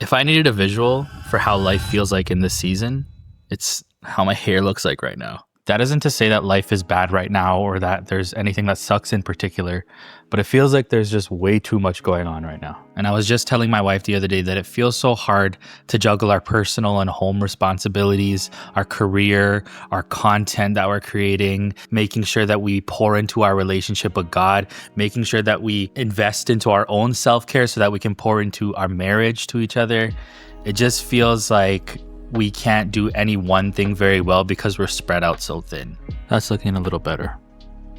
If I needed a visual for how life feels like in this season, it's how my hair looks like right now. That isn't to say that life is bad right now or that there's anything that sucks in particular, but it feels like there's just way too much going on right now. And I was just telling my wife the other day that it feels so hard to juggle our personal and home responsibilities, our career, our content that we're creating, making sure that we pour into our relationship with God, making sure that we invest into our own self-care so that we can pour into our marriage to each other. It just feels like we can't do any one thing very well because we're spread out so thin. That's looking a little better,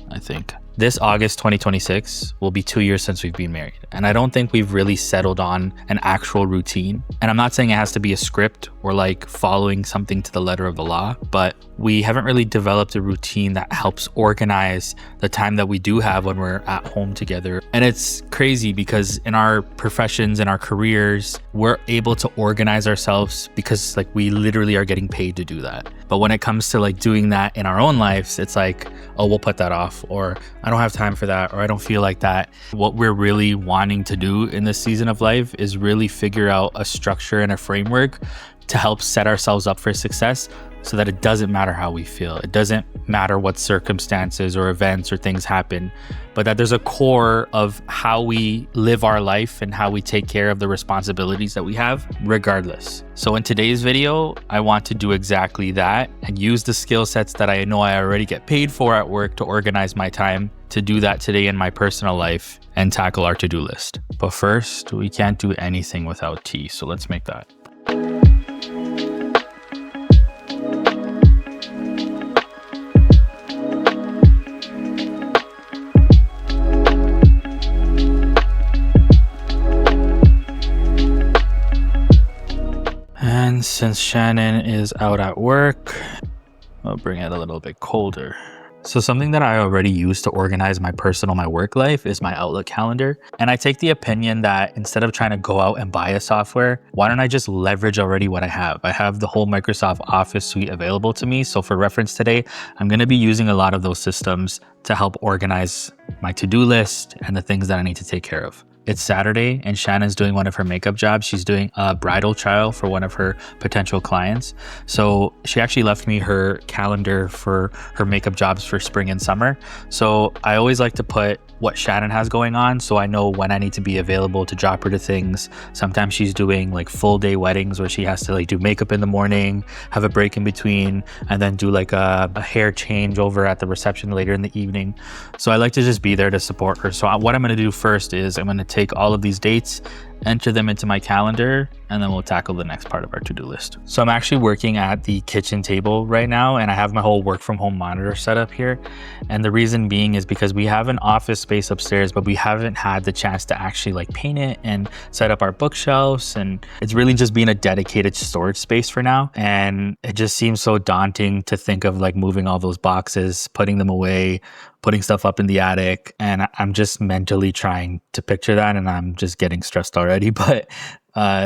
I think. This August 2026 will be 2 years since we've been married, and I don't think we've really settled on an actual routine. And I'm not saying it has to be a script or like following something to the letter of the law, but we haven't really developed a routine that helps organize the time that we do have when we're at home together. And it's crazy because in our professions and our careers, we're able to organize ourselves because like we literally are getting paid to do that. But when it comes to like doing that in our own lives, it's like, oh, we'll put that off, or I don't have time for that, or I don't feel like that. What we're really wanting to do in this season of life is really figure out a structure and a framework to help set ourselves up for success so that it doesn't matter how we feel. It doesn't matter what circumstances or events or things happen, but that there's a core of how we live our life and how we take care of the responsibilities that we have regardless. So in today's video, I want to do exactly that and use the skill sets that I know I already get paid for at work to organize my time to do that today in my personal life and tackle our to-do list. But first, we can't do anything without tea, so let's make that. And since Shannon is out at work, I'll bring it a little bit colder. So something that I already use to organize my personal, my work life is my Outlook calendar. And I take the opinion that instead of trying to go out and buy a software, why don't I just leverage already what I have? I have the whole Microsoft Office suite available to me. So for reference today, I'm going to be using a lot of those systems to help organize my to-do list and the things that I need to take care of. It's Saturday and Shannon's doing one of her makeup jobs. She's doing a bridal trial for one of her potential clients. So she actually left me her calendar for her makeup jobs for spring and summer. So I always like to put what Shannon has going on so I know when I need to be available to drop her to things. Sometimes she's doing like full day weddings where she has to like do makeup in the morning, have a break in between, and then do like a hair change over at the reception later in the evening. So I like to just be there to support her. So what I'm going to do first is I'm going to take all of these dates, enter them into my calendar, and then we'll tackle the next part of our to-do list. So I'm actually working at the kitchen table right now, and I have my whole work from home monitor set up here. And the reason being is because we have an office space upstairs, but we haven't had the chance to actually like paint it and set up our bookshelves. And it's really just been a dedicated storage space for now. And it just seems so daunting to think of like moving all those boxes, putting them away, putting stuff up in the attic. And I'm just mentally trying to picture that, and I'm just getting stressed already. But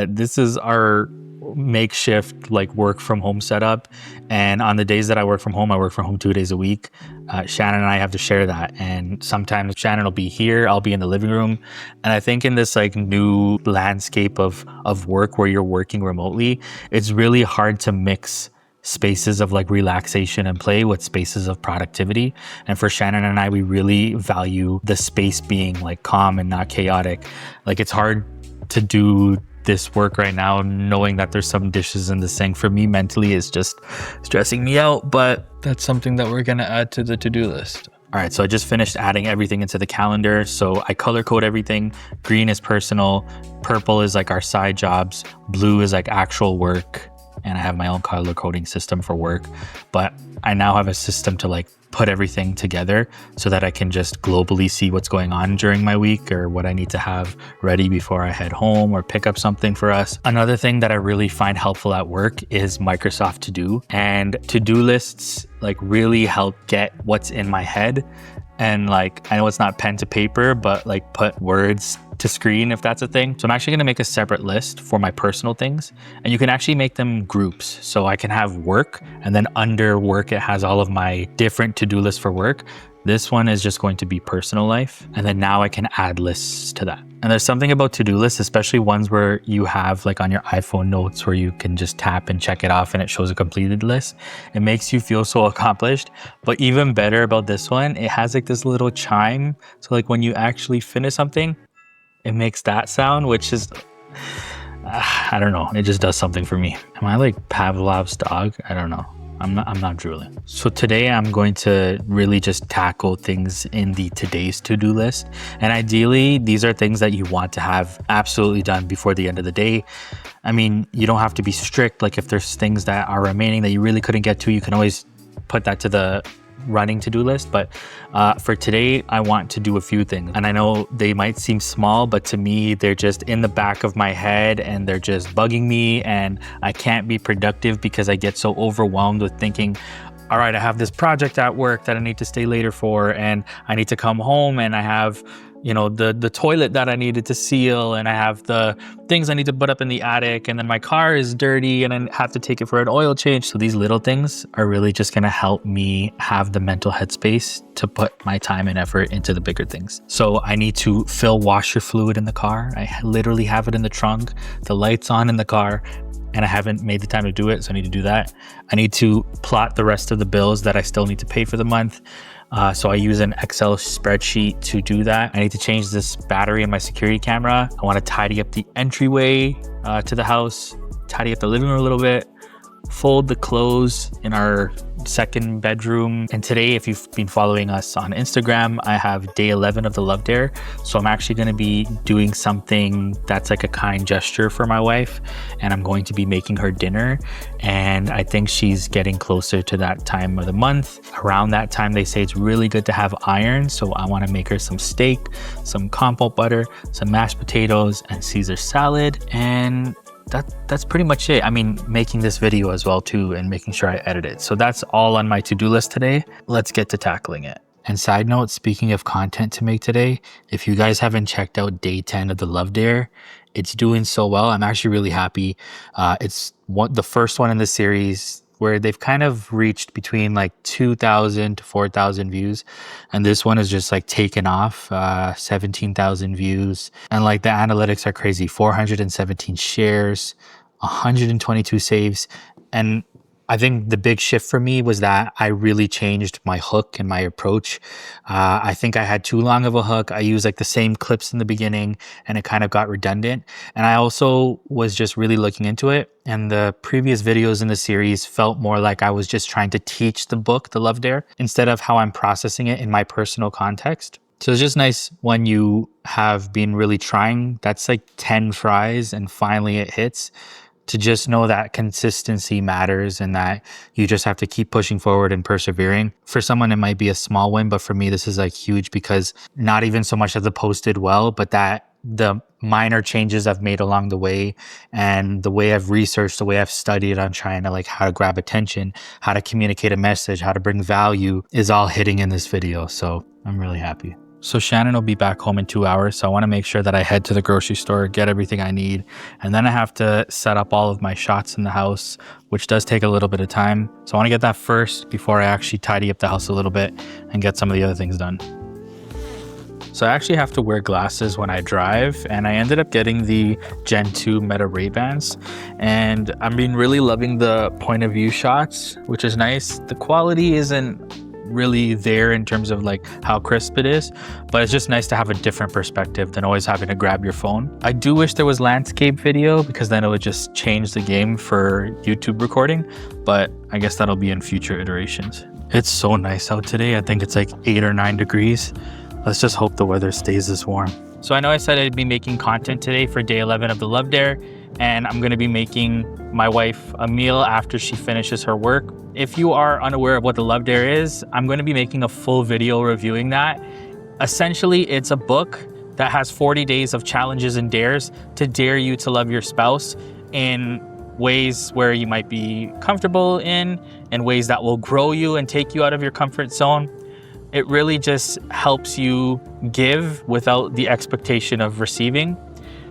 this is our makeshift like work from home setup. And on the days that I work from home 2 days a week. Shannon and I have to share that. And sometimes Shannon will be here, I'll be in the living room. And I think in this like new landscape of work where you're working remotely, it's really hard to mix spaces of like relaxation and play with spaces of productivity. And for Shannon and I, we really value the space being like calm and not chaotic. Like it's hard to do this work right now knowing that there's some dishes in the sink. For me mentally, it's just stressing me out, but that's something that we're gonna add to the to-do list. All right, so I just finished adding everything into the calendar. So I color code everything. Green is personal, purple is like our side jobs, blue is like actual work, and I have my own color coding system for work. But I now have a system to like put everything together so that I can just globally see what's going on during my week or what I need to have ready before I head home or pick up something for us. Another thing that I really find helpful at work is Microsoft To Do, and to-do lists like really help get what's in my head. And like, I know it's not pen to paper, but like put words to screen if that's a thing. So I'm actually gonna make a separate list for my personal things, and you can actually make them groups. So I can have work, and then under work, it has all of my different to-do lists for work. This one is just going to be personal life. And then now I can add lists to that. And there's something about to-do lists, especially ones where you have like on your iPhone notes where you can just tap and check it off and it shows a completed list. It makes you feel so accomplished. But even better about this one, it has like this little chime. So like when you actually finish something, it makes that sound, which is, I don't know. It just does something for me. Am I like Pavlov's dog? I don't know. I'm not drooling. So today I'm going to really just tackle things in the today's to-do list. And ideally, these are things that you want to have absolutely done before the end of the day. I mean, you don't have to be strict. Like if there's things that are remaining that you really couldn't get to, you can always put that to the running to-do list. But for today, I want to do a few things. And I know they might seem small, but to me, they're just in the back of my head and they're just bugging me and I can't be productive because I get so overwhelmed with thinking, all right, I have this project at work that I need to stay later for, and I need to come home and I have, you know, the toilet that I needed to seal, and I have the things I need to put up in the attic, and then my car is dirty and I have to take it for an oil change. So these little things are really just gonna help me have the mental headspace to put my time and effort into the bigger things. So I need to fill washer fluid in the car. I literally have it in the trunk, the light's on in the car, and I haven't made the time to do it, so I need to do that. I need to plot the rest of the bills that I still need to pay for the month. So I use an Excel spreadsheet to do that. I need to change this battery in my security camera. I want to tidy up the entryway to the house, tidy up the living room a little bit, fold the clothes in our second bedroom. And today, if you've been following us on Instagram, I have day 11 of the Love Dare. So I'm actually going to be doing something that's like a kind gesture for my wife, and I'm going to be making her dinner. And I think she's getting closer to that time of the month. Around that time, they say it's really good to have iron. So I want to make her some steak, some compote butter, some mashed potatoes, and Caesar salad. And that's pretty much it. I mean, making this video as well too, and making sure I edit it. So that's all on my to-do list today. Let's get to tackling it. And side note, speaking of content to make today, if you guys haven't checked out day 10 of the Love Dare, it's doing so well. I'm actually really happy. It's the first one in the series where they've kind of reached between like 2,000 to 4,000 views. And this one is just like taken off, 17,000 views. And like the analytics are crazy, 417 shares, 122 saves. And I think the big shift for me was that I really changed my hook and my approach. I think I had too long of a hook. I used like the same clips in the beginning and it kind of got redundant. And I also was just really looking into it. And the previous videos in the series felt more like I was just trying to teach the book, The Love Dare, instead of how I'm processing it in my personal context. So it's just nice when you have been really trying. That's like 10 tries and finally it hits. To just know that consistency matters and that you just have to keep pushing forward and persevering. For someone, it might be a small win, but for me, this is like huge because not even so much that the post did well, but that the minor changes I've made along the way and the way I've researched, the way I've studied on trying to like how to grab attention, how to communicate a message, how to bring value is all hitting in this video. So I'm really happy. So Shannon will be back home in 2 hours. So I want to make sure that I head to the grocery store, get everything I need. And then I have to set up all of my shots in the house, which does take a little bit of time. So I want to get that first before I actually tidy up the house a little bit and get some of the other things done. So I actually have to wear glasses when I drive, and I ended up getting the Gen 2 Meta Ray-Bans. And I've been really loving the point of view shots, which is nice. The quality isn't really there in terms of like how crisp it is, but it's just nice to have a different perspective than always having to grab your phone. I do wish there was landscape video because then it would just change the game for YouTube recording, but I guess that'll be in future iterations. It's so nice out today. I think it's like 8 or 9 degrees. Let's just hope the weather stays this warm. So I know I said I'd be making content today for day 11 of the Love Dare, and I'm gonna be making my wife a meal after she finishes her work. If you are unaware of what the Love Dare is, I'm gonna be making a full video reviewing that. Essentially, it's a book that has 40 days of challenges and dares to dare you to love your spouse in ways where you might be comfortable in ways that will grow you and take you out of your comfort zone. It really just helps you give without the expectation of receiving.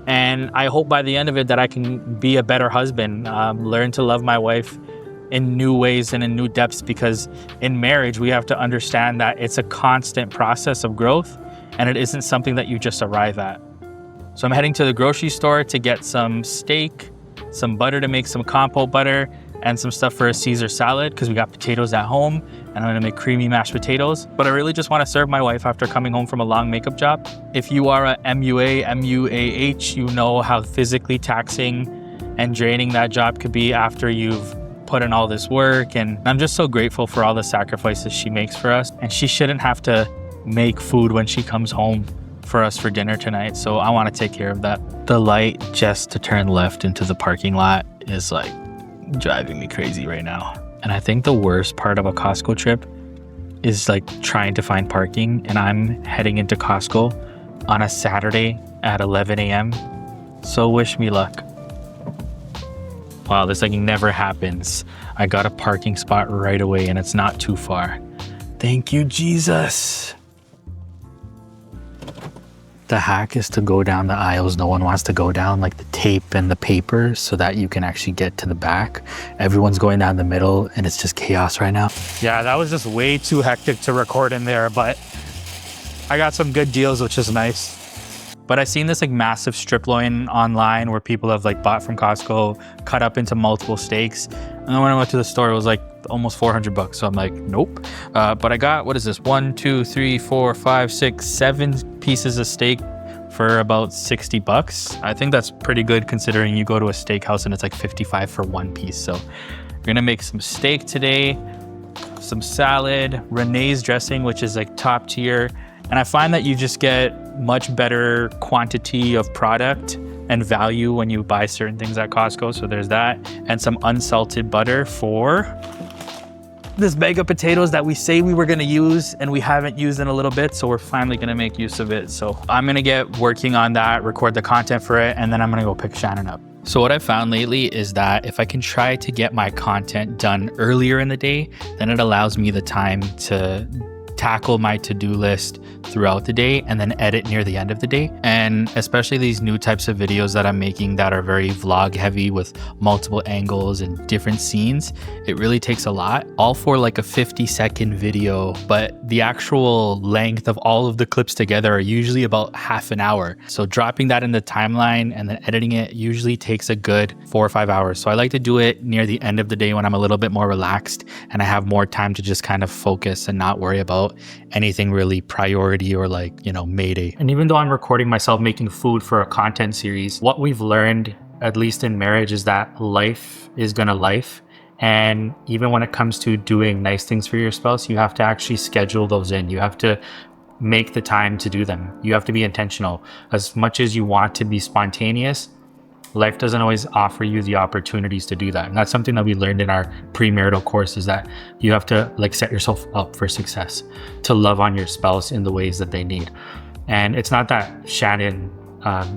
And I hope by the end of it that I can be a better husband, learn to love my wife in new ways and in new depths, because in marriage, we have to understand that it's a constant process of growth and it isn't something that you just arrive at. So I'm heading to the grocery store to get some steak, some butter to make some compote butter, and some stuff for a Caesar salad because we got potatoes at home and I'm gonna make creamy mashed potatoes. But I really just wanna serve my wife after coming home from a long makeup job. If you are a MUAH, you know how physically taxing and draining that job could be after you've put in all this work. And I'm just so grateful for all the sacrifices she makes for us. And she shouldn't have to make food when she comes home for us for dinner tonight. So I wanna take care of that. The light just to turn left into the parking lot is like driving me crazy right now. And I think the worst part of a Costco trip is like trying to find parking, and I'm heading into Costco on a Saturday at 11 a.m. So wish me luck. Wow, this like never happens. I got a parking spot right away and it's not too far. Thank you, Jesus. The hack is to go down the aisles no one wants to go down, like the tape and the paper, so that you can actually get to the back. Everyone's going down the middle and it's just chaos right now. Yeah, that was just way too hectic to record in there, but I got some good deals, which is nice. But I've seen this like massive strip loin online where people have like bought from Costco, cut up into multiple steaks. And then when I went to the store, it was like almost $400. So I'm like, nope. But I got, what is this? 1, 2, 3, 4, 5, 6, 7 pieces of steak for about $60. I think that's pretty good considering you go to a steakhouse and it's like 55 for one piece. So we're gonna make some steak today, some salad, Renee's dressing, which is like top tier. And I find that you just get much better quantity of product and value when you buy certain things at Costco. So there's that, and some unsalted butter for this bag of potatoes that we say we were gonna use and we haven't used in a little bit. So we're finally gonna make use of it. So I'm gonna get working on that, record the content for it, and then I'm gonna go pick Shannon up. So what I found lately is that if I can try to get my content done earlier in the day, then it allows me the time to tackle my to-do list throughout the day and then edit near the end of the day. And especially these new types of videos that I'm making that are very vlog heavy with multiple angles and different scenes, it really takes a lot, all for like a 50-second video, but the actual length of all of the clips together are usually about half an hour. So dropping that in the timeline and then editing it usually takes a good 4 or 5 hours. So I like to do it near the end of the day when I'm a little bit more relaxed and I have more time to just kind of focus and not worry about anything really priority or like, you know, mayday. And even though I'm recording myself making food for a content series, what we've learned, at least in marriage, is that life is gonna life. And even when it comes to doing nice things for your spouse, you have to actually schedule those in. You have to make the time to do them. You have to be intentional. As much as you want to be spontaneous, life doesn't always offer you the opportunities to do that. And that's something that we learned in our premarital course, is that you have to like set yourself up for success, to love on your spouse in the ways that they need. And it's not that Shannon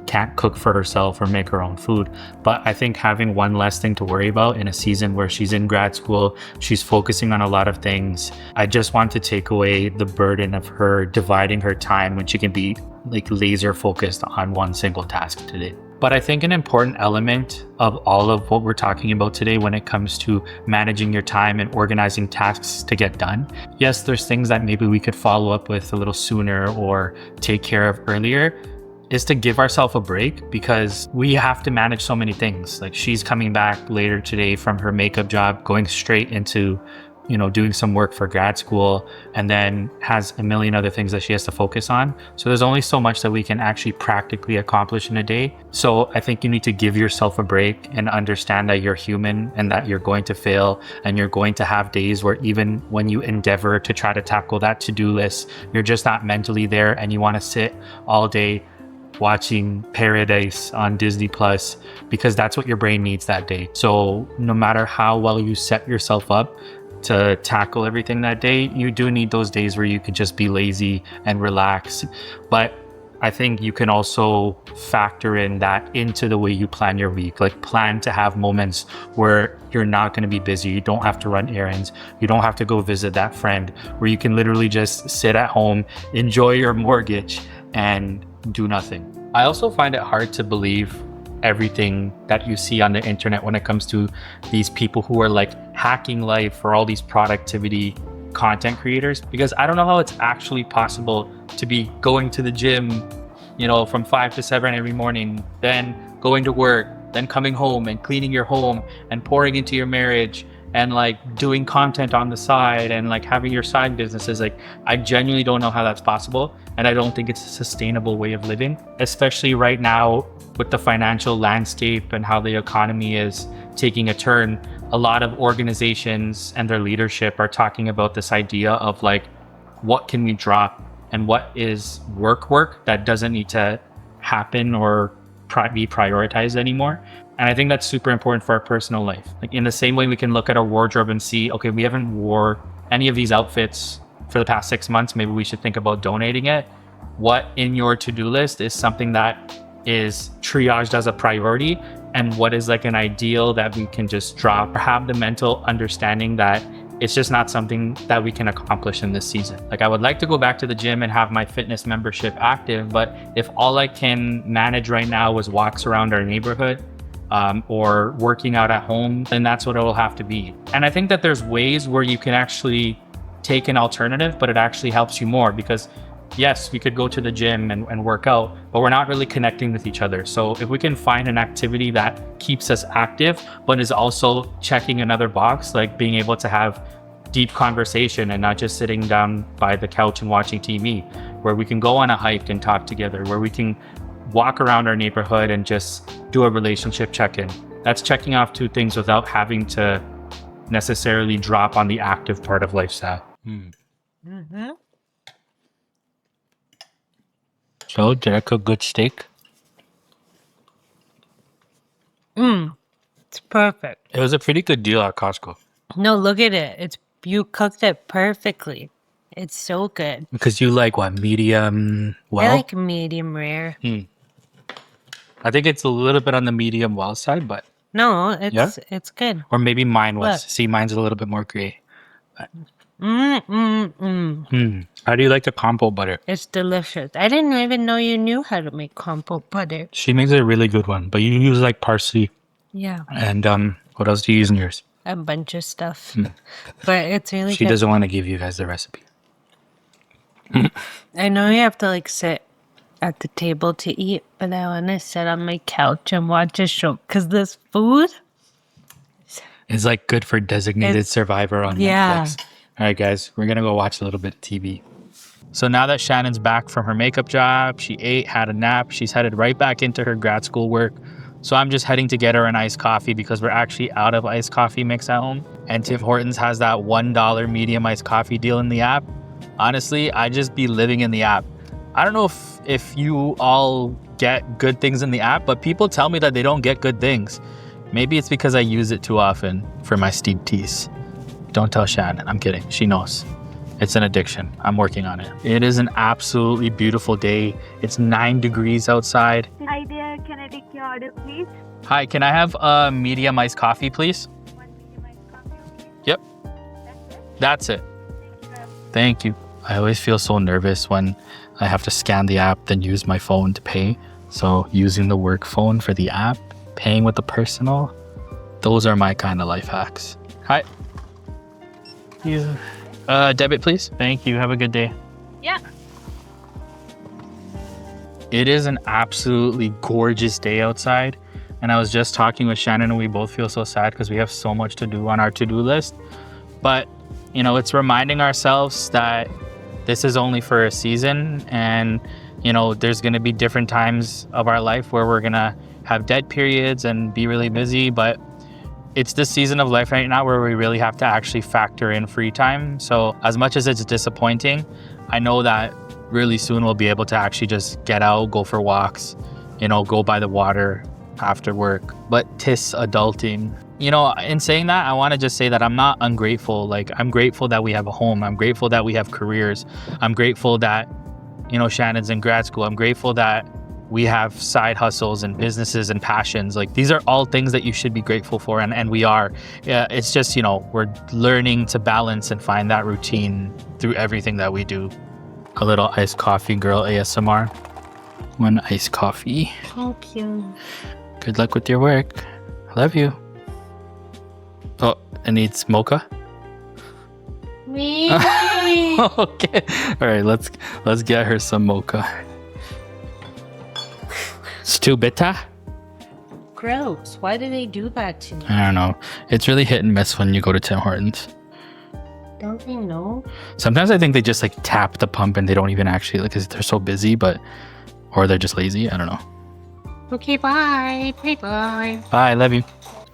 can't cook for herself or make her own food, but I think having one less thing to worry about in a season where she's in grad school, she's focusing on a lot of things. I just want to take away the burden of her dividing her time when she can be like laser focused on one single task today. But I think an important element of all of what we're talking about today when it comes to managing your time and organizing tasks to get done, yes, there's things that maybe we could follow up with a little sooner or take care of earlier, is to give ourselves a break, because we have to manage so many things. Like she's coming back later today from her makeup job, going straight into, you know, doing some work for grad school, and then has a million other things that she has to focus on. So there's only so much that we can actually practically accomplish in a day. So I think you need to give yourself a break and understand that you're human and that you're going to fail, and you're going to have days where even when you endeavor to try to tackle that to-do list, you're just not mentally there and you want to sit all day watching Paradise on Disney Plus because that's what your brain needs that day. So no matter how well you set yourself up to tackle everything that day, you do need those days where you can just be lazy and relax. But I think you can also factor in that into the way you plan your week. Like plan to have moments where you're not going to be busy. You don't have to run errands. You don't have to go visit that friend, where you can literally just sit at home, enjoy your mortgage, and do nothing. I also find it hard to believe everything that you see on the internet when it comes to these people who are like hacking life for all these productivity content creators, because I don't know how it's actually possible to be going to the gym, you know, from 5 to 7 every morning, then going to work, then coming home and cleaning your home and pouring into your marriage and like doing content on the side and like having your side businesses. Like, I genuinely don't know how that's possible. And I don't think it's a sustainable way of living, especially right now with the financial landscape and how the economy is taking a turn. A lot of organizations and their leadership are talking about this idea of like, what can we drop and what is work that doesn't need to happen or be prioritized anymore. And I think that's super important for our personal life. Like, in the same way we can look at our wardrobe and see, okay, we haven't wore any of these outfits for the past 6 months, maybe we should think about donating it. What in your to-do list is something that is triaged as a priority, and what is like an ideal that we can just drop, or have the mental understanding that it's just not something that we can accomplish in this season. Like, I would like to go back to the gym and have my fitness membership active, but if all I can manage right now is walks around our neighborhood, or working out at home, then that's what it will have to be. And I think that there's ways where you can actually take an alternative, but it actually helps you more, because yes, we could go to the gym and work out, but we're not really connecting with each other. So if we can find an activity that keeps us active, but is also checking another box, like being able to have deep conversation and not just sitting down by the couch and watching TV, where we can go on a hike and talk together, where we can walk around our neighborhood and just do a relationship check-in. That's checking off 2 things without having to necessarily drop on the active part of lifestyle. Mm-hmm. So, did I cook good steak? It's perfect. It was a pretty good deal at Costco. No, look at it. You cooked it perfectly. It's so good. Because you like what, medium well? I like medium rare. I think it's a little bit on the medium well side, but No, it's good. or maybe mine was. Look. See, mine's a little bit more gray. But... Mm-mm-mm. How do you like the compo butter? It's delicious. I didn't even know you knew how to make compo butter. She makes a really good one, but you use like parsley. Yeah. And what else do you use in yours? A bunch of stuff. But it's really She good. doesn't want to give you guys the recipe. I know you have to like sit at the table to eat, but I want to sit on my couch and watch a show, because this food is like good for designated survivor on Netflix. All right, guys, we're going to go watch a little bit of TV. So now that Shannon's back from her makeup job, she ate, had a nap, she's headed right back into her grad school work. So I'm just heading to get her an iced coffee, because we're actually out of iced coffee mix at home. And Tim Hortons has that $1 medium iced coffee deal in the app. Honestly, I just be living in the app. I don't know if you all get good things in the app, but people tell me that they don't get good things. Maybe it's because I use it too often for my steamed teas. Don't tell Shannon. I'm kidding. She knows. It's an addiction. I'm working on it. It is an absolutely beautiful day. It's 9 degrees outside. Hi there, can I take your order, please? Hi, can I have a medium iced coffee, please? 1 medium iced coffee, okay? Yep, That's it? that's it. Thank you. I always feel so nervous when I have to scan the app, then use my phone to pay. So using the work phone for the app, paying with the personal, those are my kind of life hacks. Hi. You, debit, please. Thank you. Have a good day. Yeah. It is an absolutely gorgeous day outside. And I was just talking with Shannon, and we both feel so sad because we have so much to do on our to-do list. But, you know, it's reminding ourselves that this is only for a season, and, you know, there's going to be different times of our life where we're going to have dead periods and be really busy. But it's this season of life right now where we really have to actually factor in free time. So as much as it's disappointing, I know that really soon we'll be able to actually just get out, go for walks, you know, go by the water after work. But 'tis adulting. You know, in saying that, I want to just say that I'm not ungrateful. Like, I'm grateful that we have a home. I'm grateful that we have careers. I'm grateful that, you know, Shannon's in grad school. I'm grateful that we have side hustles and businesses and passions. Like, these are all things that you should be grateful for, and we are. It's just, you know, we're learning to balance and find that routine through everything that we do. A little iced coffee girl ASMR. 1 iced coffee. Thank you. Good luck with your work. I love you. Oh, It needs mocha. Me. Okay. All right, let's get her some mocha. It's too bitter. Gross. Why do they do that to me? I don't know. It's really hit and miss when you go to Tim Hortons. Don't they know? Sometimes I think they just like tap the pump and they don't even actually like, 'cause they're so busy, or they're just lazy. I don't know. Okay, bye. Bye. Bye, love you.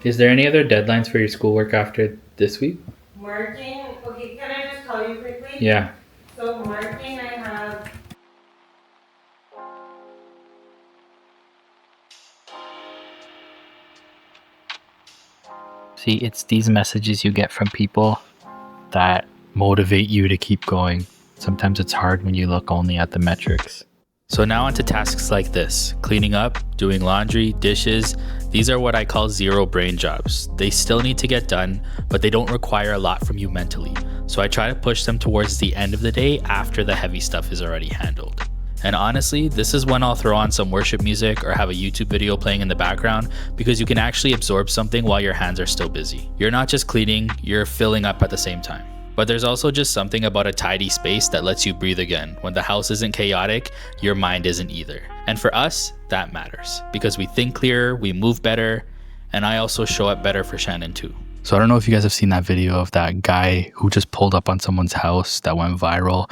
Is there any other deadlines for your schoolwork after this week? Marking. Okay, can I just tell you quickly? Yeah. So marking, I have. See, it's these messages you get from people that motivate you to keep going. Sometimes it's hard when you look only at the metrics. So now onto tasks like this: cleaning up, doing laundry, dishes. These are what I call zero brain jobs. They still need to get done, but they don't require a lot from you mentally. So I try to push them towards the end of the day after the heavy stuff is already handled. And honestly, this is when I'll throw on some worship music or have a YouTube video playing in the background, because you can actually absorb something while your hands are still busy. You're not just cleaning, you're filling up at the same time. But there's also just something about a tidy space that lets you breathe again. When the house isn't chaotic, your mind isn't either. And for us, that matters, because we think clearer, we move better, and I also show up better for Shannon too. So I don't know if you guys have seen that video of that guy who just pulled up on someone's house that went viral.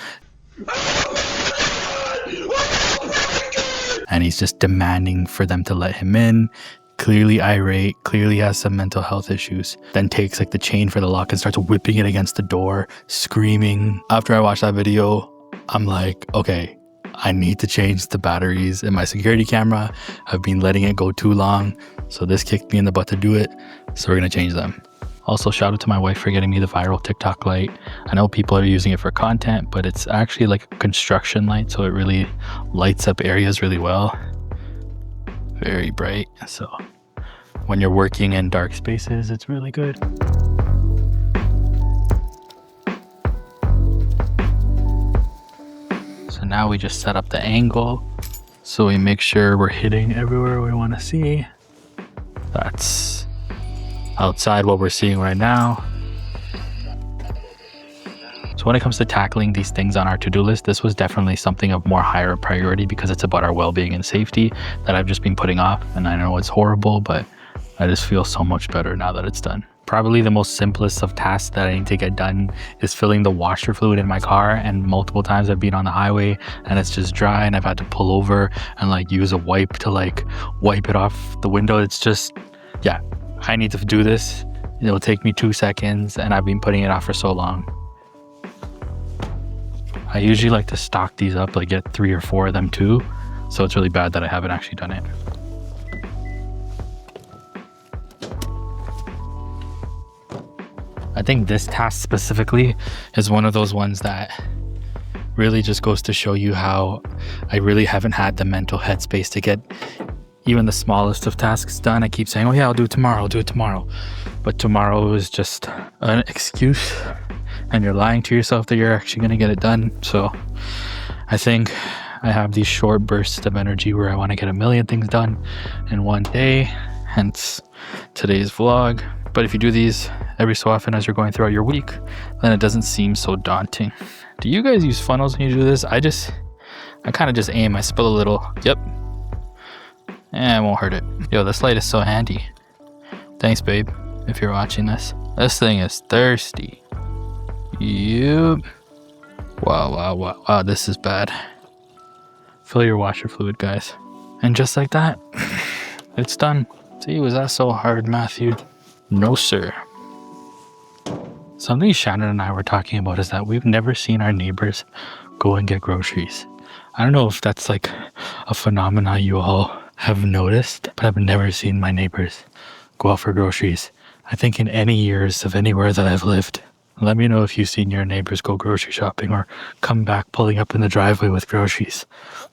And he's just demanding for them to let him in. Clearly irate, clearly has some mental health issues. Then takes like the chain for the lock and starts whipping it against the door, screaming. After I watched that video, I'm like, okay, I need to change the batteries in my security camera. I've been letting it go too long. So this kicked me in the butt to do it. So we're gonna change them. Also, shout out to my wife for getting me the viral TikTok light. I know people are using it for content, but it's actually like a construction light, so it really lights up areas really well. Very bright, so when you're working in dark spaces, it's really good. So now we just set up the angle so we make sure we're hitting everywhere we want to see. That's outside what we're seeing right now. So when it comes to tackling these things on our to-do list, this was definitely something of more higher priority because it's about our well-being and safety that I've just been putting off. And I know it's horrible, but I just feel so much better now that it's done. Probably the most simplest of tasks that I need to get done is filling the washer fluid in my car. And multiple times I've been on the highway and it's just dry and I've had to pull over and like use a wipe to like wipe it off the window. It's just, yeah, I need to do this. It'll take me 2 seconds and I've been putting it off for so long. I usually like to stock these up, like get 3 or 4 of them too. So it's really bad that I haven't actually done it. I think this task specifically is one of those ones that really just goes to show you how I really haven't had the mental headspace to get even the smallest of tasks done. I keep saying, oh yeah, I'll do it tomorrow. But tomorrow is just an excuse and you're lying to yourself that you're actually going to get it done. So I think I have these short bursts of energy where I want to get a million things done in one day, hence today's vlog. But if you do these every so often as you're going throughout your week, then it doesn't seem so daunting. Do you guys use funnels when you do this? I kind of just aim. I spill a little. Yep. It won't hurt it. Yo, this light is so handy. Thanks, babe, if you're watching this. This thing is thirsty. Yep. Wow, this is bad. Fill your washer fluid, guys. And just like that, it's done. See, was that so hard, Matthew? No, sir. Something Shannon and I were talking about is that we've never seen our neighbors go and get groceries. I don't know if that's like a phenomena you all have noticed, but I've never seen my neighbors go out for groceries. I think in any years of anywhere that I've lived. Let me know if you've seen your neighbors go grocery shopping or come back pulling up in the driveway with groceries.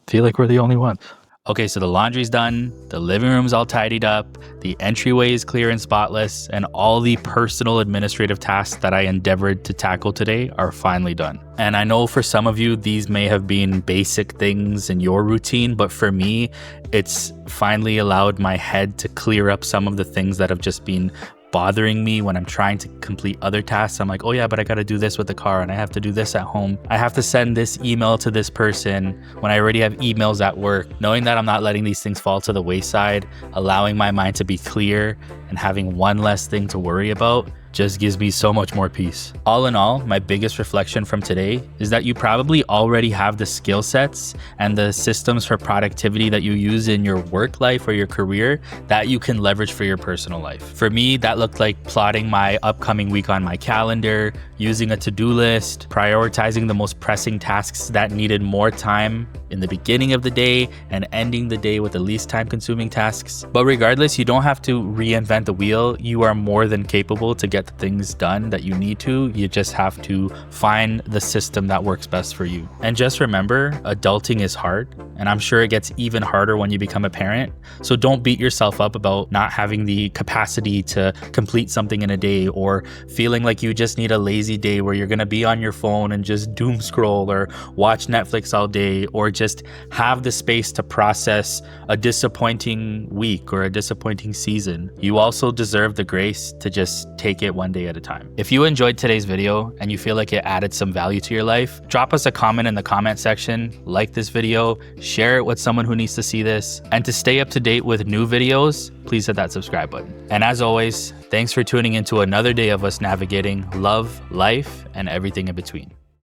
Feel like we're the only ones. Okay, so the laundry's done, the living room's all tidied up, the entryway is clear and spotless, and all the personal administrative tasks that I endeavored to tackle today are finally done. And I know for some of you, these may have been basic things in your routine, but for me, it's finally allowed my head to clear up some of the things that have just been bothering me when I'm trying to complete other tasks. I'm like, oh yeah, but I gotta do this with the car and I have to do this at home. I have to send this email to this person when I already have emails at work. Knowing that I'm not letting these things fall to the wayside, allowing my mind to be clear and having one less thing to worry about just gives me so much more peace. All in all, my biggest reflection from today is that you probably already have the skill sets and the systems for productivity that you use in your work life or your career that you can leverage for your personal life. For me, that looked like plotting my upcoming week on my calendar, using a to-do list, prioritizing the most pressing tasks that needed more time in the beginning of the day and ending the day with the least time-consuming tasks. But regardless, you don't have to reinvent the wheel. You are more than capable to get the things done that you need to. You just have to find the system that works best for you. And just remember, adulting is hard, and I'm sure it gets even harder when you become a parent. So don't beat yourself up about not having the capacity to complete something in a day, or feeling like you just need a lazy day where you're gonna be on your phone and just doom scroll or watch Netflix all day, or just have the space to process a disappointing week or a disappointing season. You also deserve the grace to just take it one day at a time. If you enjoyed today's video and you feel like it added some value to your life, drop us a comment in the comment section, like this video, share it with someone who needs to see this, and to stay up to date with new videos, please hit that subscribe button. And as always, thanks for tuning into another day of us navigating love, life, and everything in between.